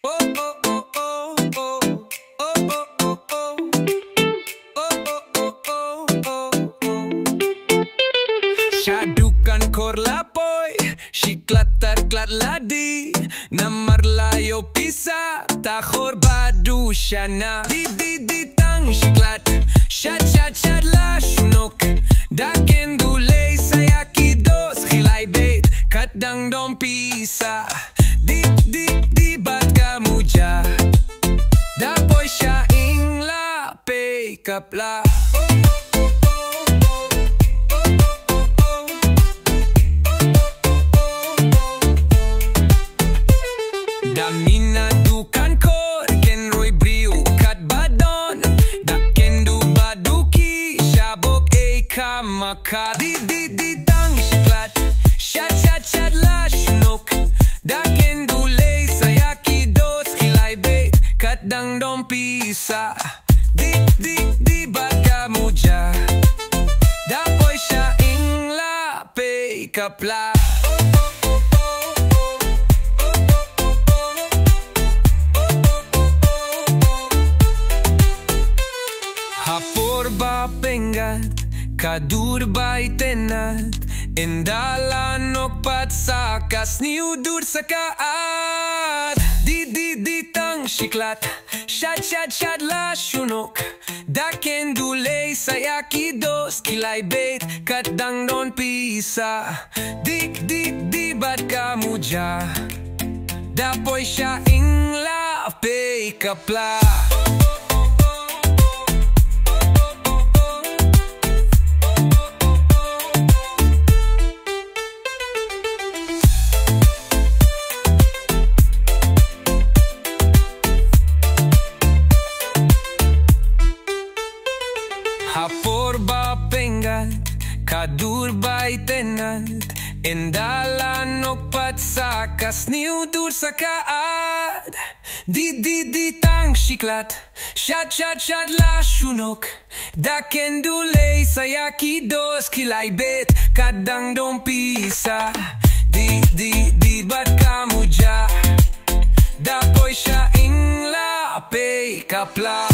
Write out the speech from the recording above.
Shadukan korla poi Shiklatar klatladi Namar layo pisa Tahor badu shana Di tang shiklat Shat la shunok Daken dulay sayaki dos Khilay bait Kadang dom pisa Di bat kamuja Dapoy siya ingla Pay kapla Damina dukan kor ken roy briu kat badon da ken du baduki shabok e kamaka di tang shiklat shat la shunok da ken du lay sayaki dos khilay bait kat dang dom pisa di baka muja da boy sha ingla pay kapla Haporba pengat, kadur bay tenat Endala nokpat sakas niudur sakaat Di tang shiklat Shat la shunok Daken dulay sayaki dos Kilay bait kadang don pisa Di bat kamuja Dapoy siya ingla pay kapla Haporba pengat, kadur bay tenat Endala nokpat sakas niudur sakaat Di tang shiklat Shat la shunok Daken dulay sayaki dos Kilay bait kadang dom pisa Di bat kamuja Dapoy siya ingla pay kapla